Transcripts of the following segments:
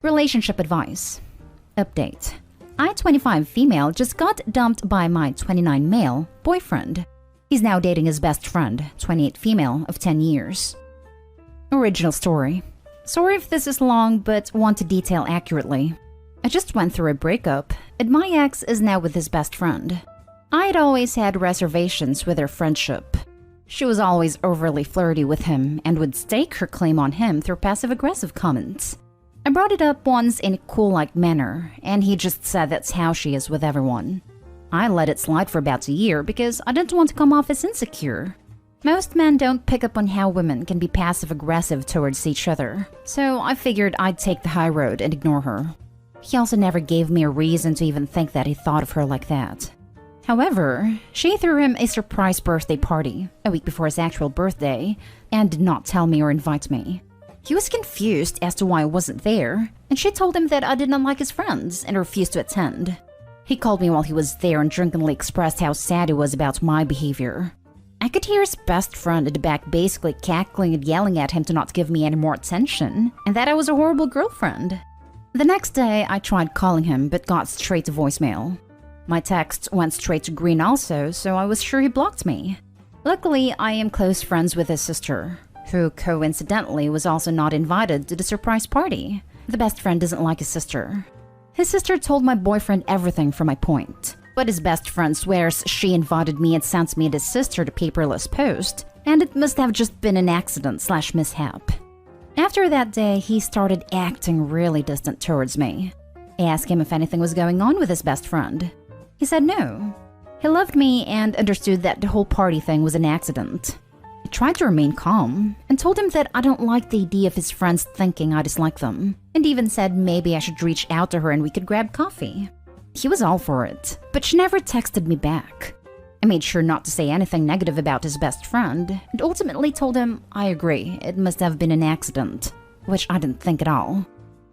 Relationship advice. Update. I, 25 female, just got dumped by my 29 male boyfriend. He's now dating his best friend, 28 female, of 10 years. Original story. Sorry if this is long, but want to detail accurately. I just went through a breakup, and my ex is now with his best friend. I'd always had reservations with their friendship. She was always overly flirty with him and would stake her claim on him through passive-aggressive comments. I brought it up once in a cool-like manner, and he just said that's how she is with everyone. I let it slide for about a year because I didn't want to come off as insecure. Most men don't pick up on how women can be passive-aggressive towards each other, so I figured I'd take the high road and ignore her. He also never gave me a reason to even think that he thought of her like that. However, she threw him a surprise birthday party a week before his actual birthday and did not tell me or invite me. He was confused as to why I wasn't there, and she told him that I did not like his friends and refused to attend. He called me while he was there and drunkenly expressed how sad he was about my behavior. I could hear his best friend at the back basically cackling and yelling at him to not give me any more attention, and that I was a horrible girlfriend. The next day, I tried calling him but got straight to voicemail. My texts went straight to green also, so I was sure he blocked me. Luckily, I am close friends with his sister, who coincidentally was also not invited to the surprise party. The best friend doesn't like his sister. His sister told my boyfriend everything from my point, but his best friend swears she invited me and sent me and his sister the paperless post, and it must have just been an accident/mishap. After that day, he started acting really distant towards me. I asked him if anything was going on with his best friend. He said no. He loved me and understood that the whole party thing was an accident. I tried to remain calm and told him that I don't like the idea of his friends thinking I dislike them, and even said maybe I should reach out to her and we could grab coffee. He was all for it, but she never texted me back. I made sure not to say anything negative about his best friend and ultimately told him I agree, it must have been an accident, which I didn't think at all.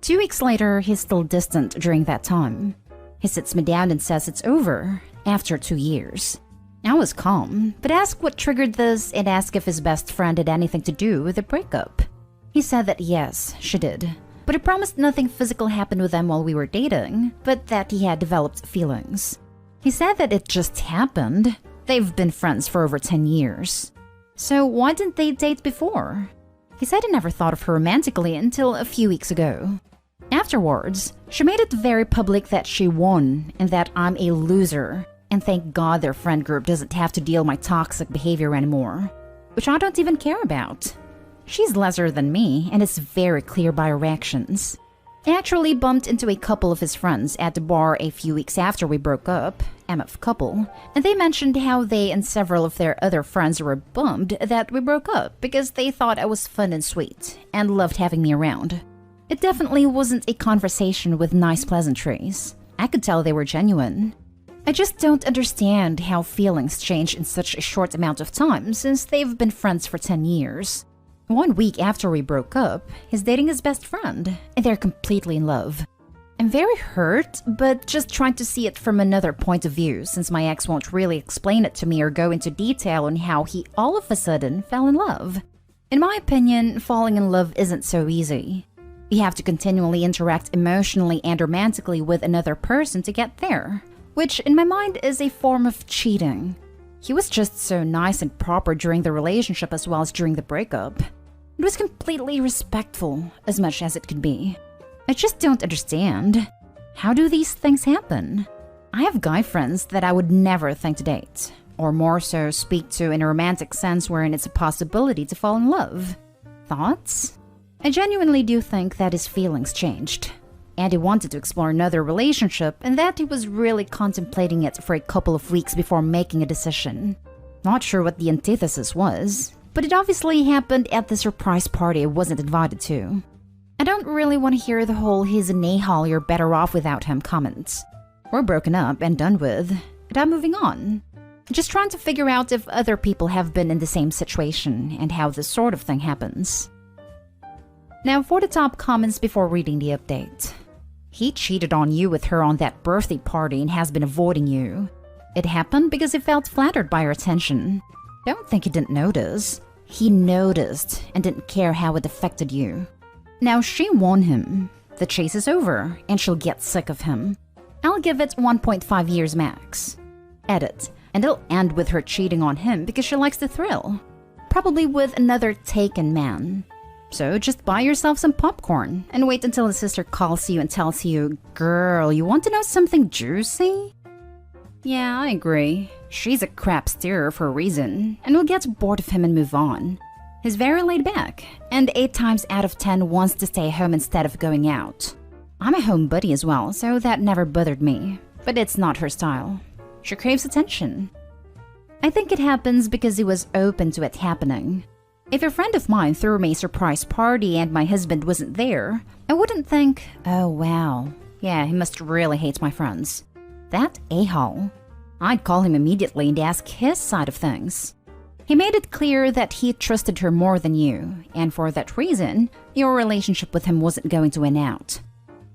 2 weeks later, he's still distant during that time. He sits me down and says it's over after 2 years. I was calm, but asked what triggered this and asked if his best friend had anything to do with the breakup. He said that yes, she did, but he promised nothing physical happened with them while we were dating, but that he had developed feelings. He said that it just happened. They've been friends for over 10 years. So why didn't they date before? He said he never thought of her romantically until a few weeks ago. Afterwards, she made it very public that she won and that I'm a loser. And thank God their friend group doesn't have to deal my toxic behavior anymore, which I don't even care about. She's lesser than me, and it's very clear by her actions. I actually bumped into a couple of his friends at the bar a few weeks after we broke up, MF couple, and they mentioned how they and several of their other friends were bummed that we broke up because they thought I was fun and sweet, and loved having me around. It definitely wasn't a conversation with nice pleasantries. I could tell they were genuine. I just don't understand how feelings change in such a short amount of time since they've been friends for 10 years. 1 week after we broke up, he's dating his best friend, and they're completely in love. I'm very hurt, but just trying to see it from another point of view since my ex won't really explain it to me or go into detail on how he all of a sudden fell in love. In my opinion, falling in love isn't so easy. You have to continually interact emotionally and romantically with another person to get there, which in my mind is a form of cheating. He was just so nice and proper during the relationship as well as during the breakup. It was completely respectful, as much as it could be. I just don't understand. How do these things happen? I have guy friends that I would never think to date, or more so speak to in a romantic sense wherein it's a possibility to fall in love. Thoughts? I genuinely do think that his feelings changed. And he wanted to explore another relationship and that he was really contemplating it for a couple of weeks before making a decision. Not sure what the antithesis was, but it obviously happened at the surprise party I wasn't invited to. I don't really want to hear the whole "he's an a-hole, you're better off without him" comments. We're broken up and done with, and I'm moving on. Just trying to figure out if other people have been in the same situation and how this sort of thing happens. Now for the top comments before reading the update. He cheated on you with her on that birthday party and has been avoiding you. It happened because he felt flattered by her attention. Don't think he didn't notice. He noticed and didn't care how it affected you. Now she won him. The chase is over, and she'll get sick of him. I'll give it 1.5 years max. Edit. And it'll end with her cheating on him because she likes the thrill. Probably with another taken man. So just buy yourself some popcorn and wait until his sister calls you and tells you, "Girl, you want to know something juicy?" Yeah, I agree. She's a crap steerer for a reason, and will get bored of him and move on. He's very laid back, and 8 times out of 10 wants to stay home instead of going out. I'm a home buddy as well, so that never bothered me. But it's not her style. She craves attention. I think it happens because he was open to it happening. If a friend of mine threw me a surprise party and my husband wasn't there, I wouldn't think, "Oh wow, yeah, he must really hate my friends." That a-hole. I'd call him immediately and ask his side of things. He made it clear that he trusted her more than you, and for that reason, your relationship with him wasn't going to win out.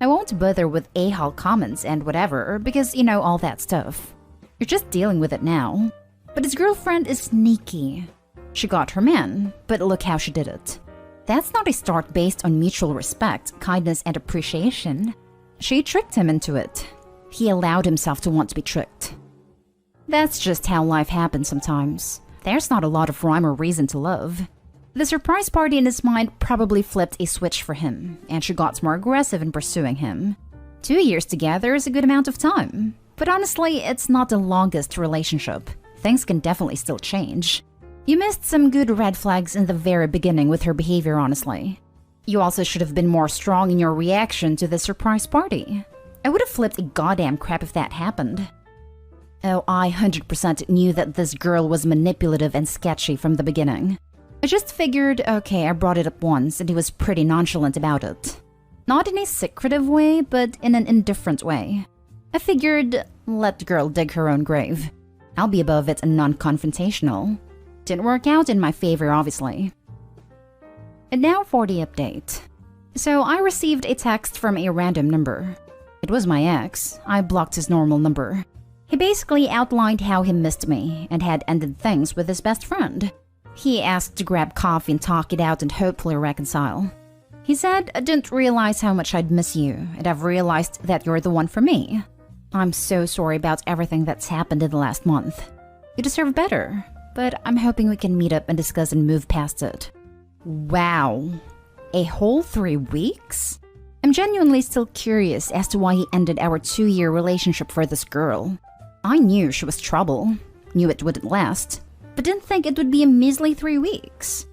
I won't bother with a-hole comments and whatever, because you know all that stuff. You're just dealing with it now. But his girlfriend is sneaky. She got her man, but look how she did it. That's not a start based on mutual respect, kindness, and appreciation. She tricked him into it. He allowed himself to want to be tricked. That's just how life happens sometimes. There's not a lot of rhyme or reason to love. The surprise party in his mind probably flipped a switch for him, and she got more aggressive in pursuing him. 2 years together is a good amount of time. But honestly, it's not the longest relationship. Things can definitely still change. You missed some good red flags in the very beginning with her behavior, honestly. You also should have been more strong in your reaction to the surprise party. I would have flipped a goddamn crap if that happened. Oh, I 100% knew that this girl was manipulative and sketchy from the beginning. I just figured, okay, I brought it up once and he was pretty nonchalant about it. Not in a secretive way, but in an indifferent way. I figured, let the girl dig her own grave. I'll be above it and non-confrontational. Didn't work out in my favor, obviously. And now for the update. So I received a text from a random number. It was my ex. I blocked his normal number. He basically outlined how he missed me and had ended things with his best friend. He asked to grab coffee and talk it out and hopefully reconcile. He said, "I didn't realize how much I'd miss you, and I've realized that you're the one for me. I'm so sorry about everything that's happened in the last month. You deserve better, but I'm hoping we can meet up and discuss and move past it." Wow. A whole 3 weeks? I'm genuinely still curious as to why he ended our 2-year relationship for this girl. I knew she was trouble, knew it wouldn't last, but didn't think it would be a measly 3 weeks.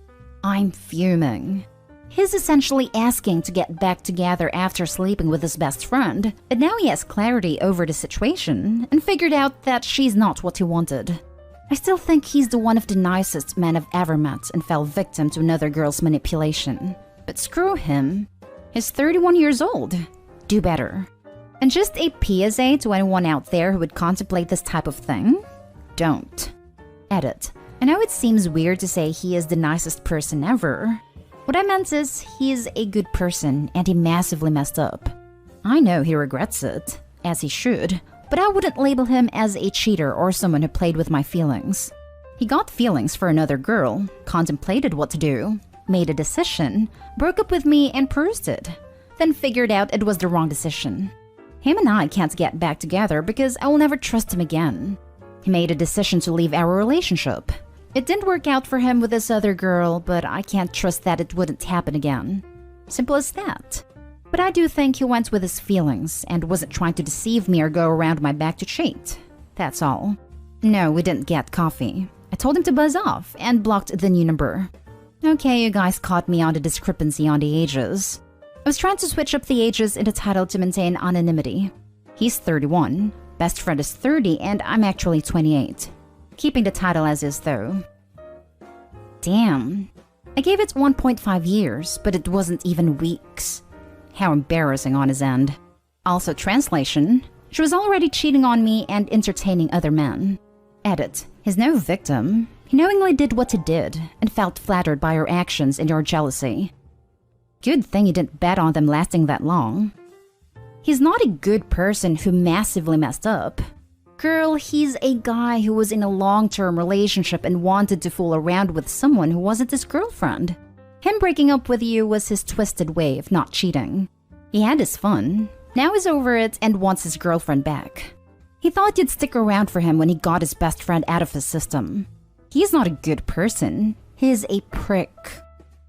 I'm fuming. He's essentially asking to get back together after sleeping with his best friend, and now he has clarity over the situation and figured out that she's not what he wanted. I still think he's the one of the nicest men I've ever met and fell victim to another girl's manipulation. But screw him. He's 31 years old. Do better. And just a PSA to anyone out there who would contemplate this type of thing: don't. Edit. I know it seems weird to say he is the nicest person ever. What I meant is, he is a good person and he massively messed up. I know he regrets it, as he should, but I wouldn't label him as a cheater or someone who played with my feelings. He got feelings for another girl, contemplated what to do, made a decision, broke up with me and proved it, then figured out it was the wrong decision. Him and I can't get back together because I will never trust him again. He made a decision to leave our relationship. It didn't work out for him with this other girl, but I can't trust that it wouldn't happen again. Simple as that. But I do think he went with his feelings and wasn't trying to deceive me or go around my back to cheat. That's all. No, we didn't get coffee. I told him to buzz off and blocked the new number. Okay, you guys caught me on the discrepancy on the ages. I was trying to switch up the ages in the title to maintain anonymity. He's 31, best friend is 30, and I'm actually 28. Keeping the title as is though. Damn. I gave it 1.5 years, but it wasn't even weeks. How embarrassing on his end. Also, translation. She was already cheating on me and entertaining other men. Edit. He's no victim. He knowingly did what he did and felt flattered by your actions and your jealousy. Good thing you didn't bet on them lasting that long. He's not a good person who massively messed up. Girl, he's a guy who was in a long-term relationship and wanted to fool around with someone who wasn't his girlfriend. Him breaking up with you was his twisted way of not cheating. He had his fun. Now he's over it and wants his girlfriend back. He thought you'd stick around for him when he got his best friend out of his system. He's not a good person. He's a prick.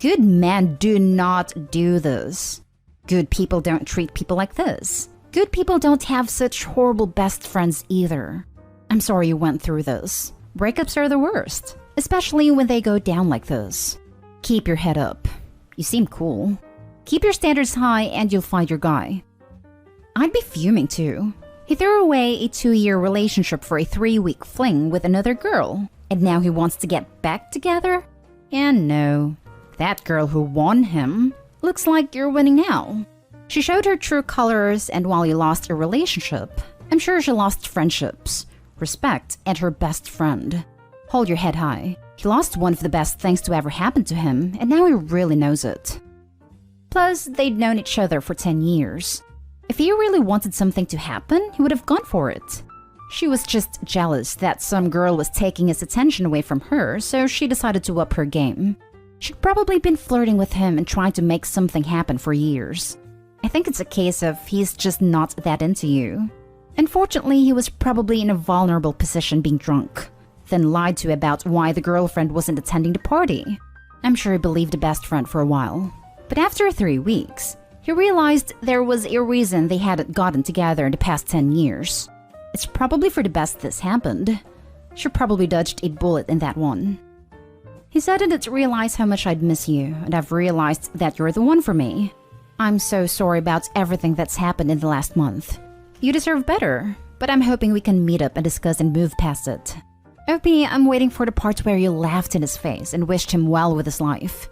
Good men do not do this. Good people don't treat people like this. Good people don't have such horrible best friends either. I'm sorry you went through this. Breakups are the worst, especially when they go down like this. Keep your head up. You seem cool. Keep your standards high and you'll find your guy. I'd be fuming too. He threw away a 2-year relationship for a 3-week fling with another girl, and now he wants to get back together? And no, that girl who won him looks like you're winning now. She showed her true colors, and while you lost a relationship, I'm sure she lost friendships, respect, and her best friend. Hold your head high. He lost one of the best things to ever happen to him, and now he really knows it. Plus, they'd known each other for 10 years. If he really wanted something to happen, he would have gone for it. She was just jealous that some girl was taking his attention away from her, so she decided to up her game. She'd probably been flirting with him and trying to make something happen for years. I think it's a case of he's just not that into you. Unfortunately, he was probably in a vulnerable position being drunk, then lied to about why the girlfriend wasn't attending the party. I'm sure he believed the best friend for a while. But after 3 weeks, he realized there was a reason they hadn't gotten together in the past 10 years. It's probably for the best this happened. She probably dodged a bullet in that one. He said I didn't realize how much I'd miss you, and I've realized that you're the one for me. I'm so sorry about everything that's happened in the last month. You deserve better, but I'm hoping we can meet up and discuss and move past it. OP, I'm waiting for the part where you laughed in his face and wished him well with his life.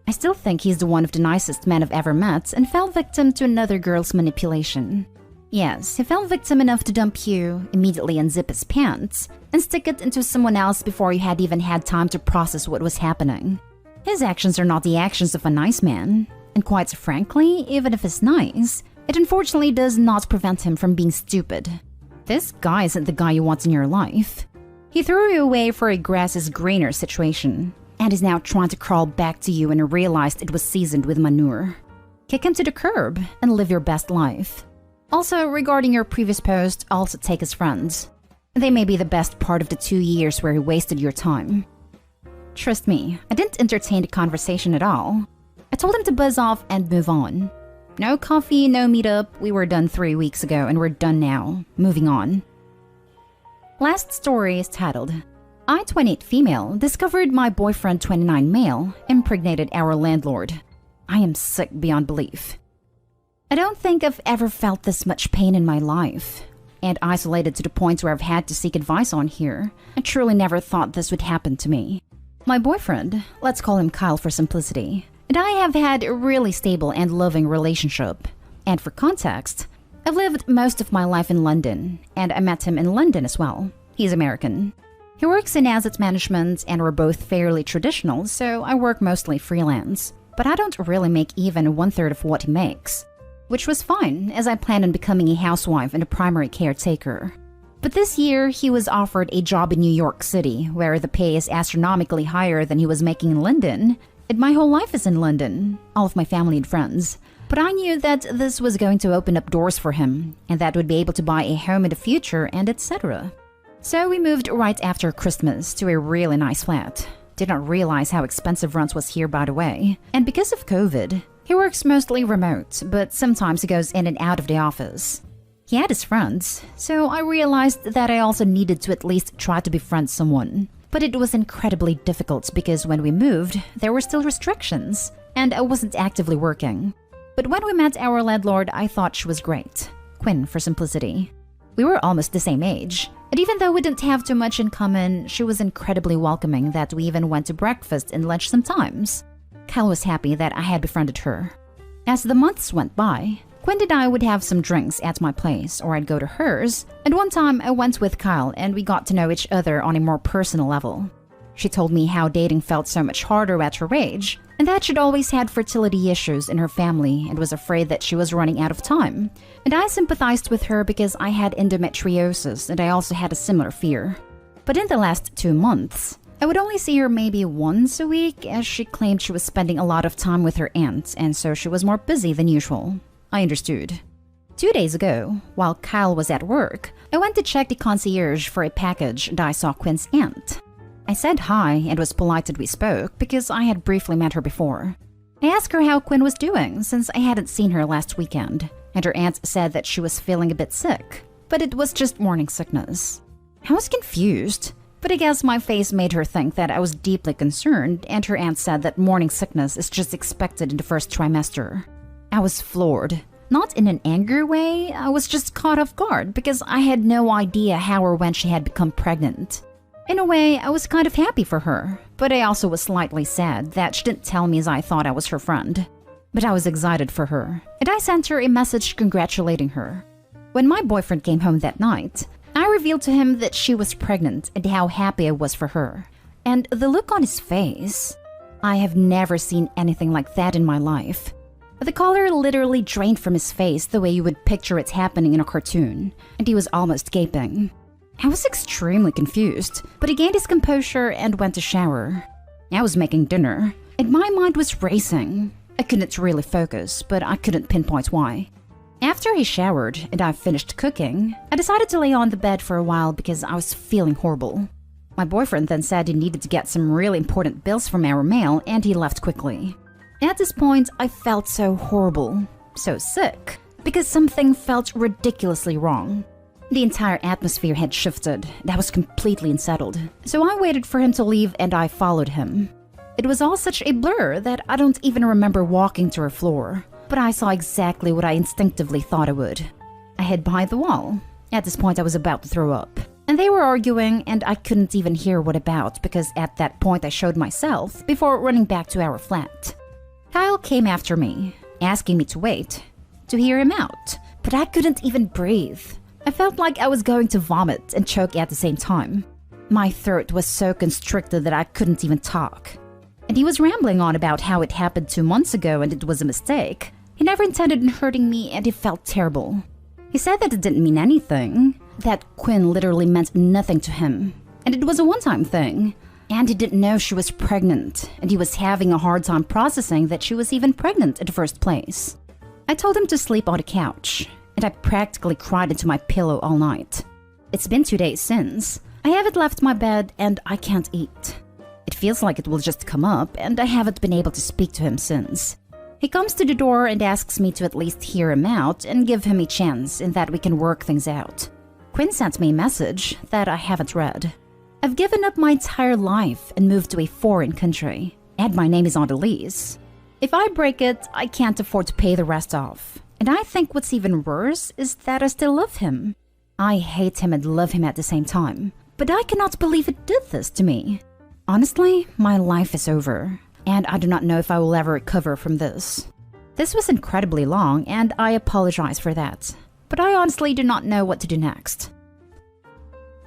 I still think he's the one of the nicest men I've ever met and fell victim to another girl's manipulation. Yes, he fell victim enough to dump you, immediately unzip his pants, and stick it into someone else before you had even had time to process what was happening. His actions are not the actions of a nice man, and quite frankly, even if he's nice, it unfortunately does not prevent him from being stupid. This guy isn't the guy you want in your life. He threw you away for a grass is greener situation, and is now trying to crawl back to you and realized it was seasoned with manure. Kick him to the curb and live your best life. Also, regarding your previous post, also take his friends. They may be the best part of the 2 years where he wasted your time. Trust me, I didn't entertain the conversation at all. I told him to buzz off and move on. No coffee, no meetup. We were done 3 weeks ago and we're done now. Moving on. Last story is titled, I, 28 female, discovered my boyfriend, 29 male, impregnated our landlord. I am sick beyond belief. I don't think I've ever felt this much pain in my life, and isolated to the point where I've had to seek advice on here. I truly never thought this would happen to me. My boyfriend, let's call him Kyle for simplicity, and I have had a really stable and loving relationship. And for context, I've lived most of my life in London, and I met him in London as well. He's American. He works in asset management, and we're both fairly traditional, so I work mostly freelance. But I don't really make even 1/3 of what he makes. Which was fine, as I planned on becoming a housewife and a primary caretaker. But this year, he was offered a job in New York City, where the pay is astronomically higher than he was making in London. And my whole life is in London, all of my family and friends. But I knew that this was going to open up doors for him, and that we'd be able to buy a home in the future, and etc. So we moved right after Christmas to a really nice flat. Did not realize how expensive rent was here, by the way. And because of COVID, he works mostly remote, but sometimes he goes in and out of the office. He had his friends, so I realized that I also needed to at least try to befriend someone. But it was incredibly difficult because when we moved, there were still restrictions, and I wasn't actively working. But when we met our landlord, I thought she was great. Quinn for simplicity. We were almost the same age, and even though we didn't have too much in common, she was incredibly welcoming that we even went to breakfast and lunch sometimes. Kyle was happy that I had befriended her. As the months went by, Quinn and I would have some drinks at my place, or I'd go to hers, and one time I went with Kyle and we got to know each other on a more personal level. She told me how dating felt so much harder at her age, and that she'd always had fertility issues in her family and was afraid that she was running out of time. And I sympathized with her because I had endometriosis and I also had a similar fear. But in the last 2 months, I would only see her maybe once a week as she claimed she was spending a lot of time with her aunt and so she was more busy than usual. I understood. 2 days ago, while Kyle was at work, I went to check the concierge for a package and I saw Quinn's aunt. I said hi and was polite that we spoke because I had briefly met her before. I asked her how Quinn was doing since I hadn't seen her last weekend, and her aunt said that she was feeling a bit sick, but it was just morning sickness. I was confused, but I guess my face made her think that I was deeply concerned, and her aunt said that morning sickness is just expected in the first trimester. I was floored. Not in an angry way, I was just caught off guard because I had no idea how or when she had become pregnant. In a way, I was kind of happy for her, but I also was slightly sad that she didn't tell me as I thought I was her friend. But I was excited for her, and I sent her a message congratulating her. When my boyfriend came home that night, I revealed to him that she was pregnant and how happy I was for her. And the look on his face, I have never seen anything like that in my life. The color literally drained from his face the way you would picture it happening in a cartoon, and he was almost gaping. I was extremely confused, but he gained his composure and went to shower. I was making dinner, and my mind was racing. I couldn't really focus, but I couldn't pinpoint why. After he showered and I finished cooking, I decided to lay on the bed for a while because I was feeling horrible. My boyfriend then said he needed to get some really important bills from our mail, and he left quickly. At this point, I felt so horrible, so sick, because something felt ridiculously wrong. The entire atmosphere had shifted, and I was completely unsettled. So I waited for him to leave and I followed him. It was all such a blur that I don't even remember walking to her floor, but I saw exactly what I instinctively thought I would. I hid behind the wall. At this point, I was about to throw up. And they were arguing, and I couldn't even hear what about because at that point I showed myself before running back to our flat. Kyle came after me, asking me to wait, to hear him out, but I couldn't even breathe. I felt like I was going to vomit and choke at the same time. My throat was so constricted that I couldn't even talk. And he was rambling on about how it happened 2 months ago and it was a mistake. He never intended on hurting me and it felt terrible. He said that it didn't mean anything, that Quinn literally meant nothing to him, and it was a one-time thing. And he didn't know she was pregnant, and he was having a hard time processing that she was even pregnant in the first place. I told him to sleep on the couch, and I practically cried into my pillow all night. It's been 2 days since. I haven't left my bed, and I can't eat. It feels like it will just come up, and I haven't been able to speak to him since. He comes to the door and asks me to at least hear him out and give him a chance in that we can work things out. Quinn sent me a message that I haven't read. I've given up my entire life and moved to a foreign country, and my name is on the lease. If I break it, I can't afford to pay the rest off. And I think what's even worse is that I still love him. I hate him and love him at the same time, but I cannot believe it did this to me. Honestly, my life is over, and I do not know if I will ever recover from this. This was incredibly long, and I apologize for that, but I honestly do not know what to do next.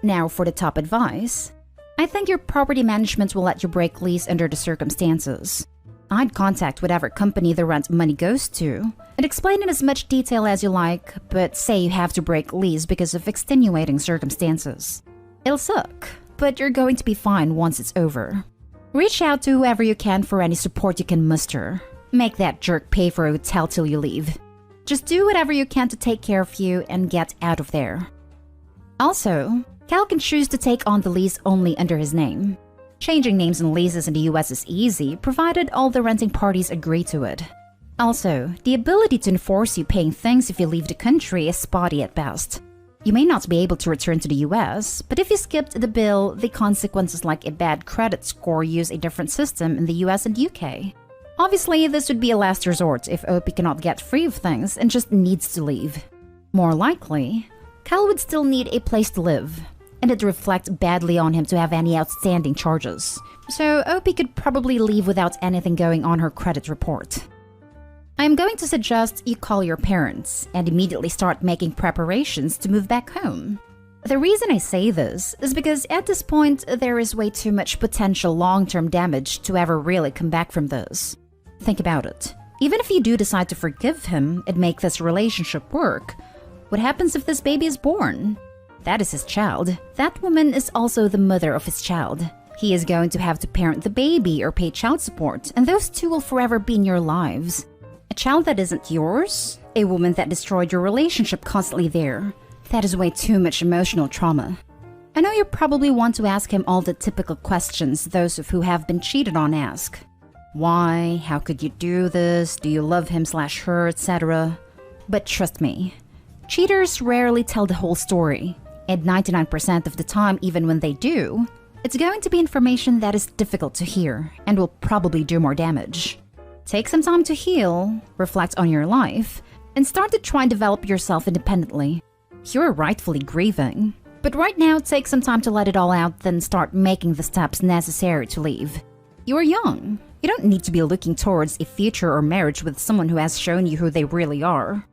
Now for the top advice. I think your property management will let you break lease under the circumstances. I'd contact whatever company the rent money goes to and explain in as much detail as you like, but say you have to break lease because of extenuating circumstances. It'll suck, but you're going to be fine once it's over. Reach out to whoever you can for any support you can muster. Make that jerk pay for a hotel till you leave. Just do whatever you can to take care of you and get out of there. Also, Cal can choose to take on the lease only under his name. Changing names in leases in the US is easy, provided all the renting parties agree to it. Also, the ability to enforce you paying things if you leave the country is spotty at best. You may not be able to return to the US, but if you skipped the bill, the consequences like a bad credit score use a different system in the US and UK. Obviously, this would be a last resort if OP cannot get free of things and just needs to leave. More likely, Cal would still need a place to live, and it'd reflect badly on him to have any outstanding charges. So OP could probably leave without anything going on her credit report. I am going to suggest you call your parents and immediately start making preparations to move back home. The reason I say this is because at this point, there is way too much potential long-term damage to ever really come back from this. Think about it. Even if you do decide to forgive him and make this relationship work, what happens if this baby is born? That is his child. That woman is also the mother of his child. He is going to have to parent the baby or pay child support, and those two will forever be in your lives. A child that isn't yours? A woman that destroyed your relationship constantly there? That is way too much emotional trauma. I know you probably want to ask him all the typical questions those of who have been cheated on ask. Why? How could you do this? Do you love him/her, etc.? But trust me, cheaters rarely tell the whole story. And 99% of the time, even when they do, it's going to be information that is difficult to hear and will probably do more damage. Take some time to heal, reflect on your life, and start to try and develop yourself independently. You're rightfully grieving. But right now, take some time to let it all out, then start making the steps necessary to leave. You are young. You don't need to be looking towards a future or marriage with someone who has shown you who they really are.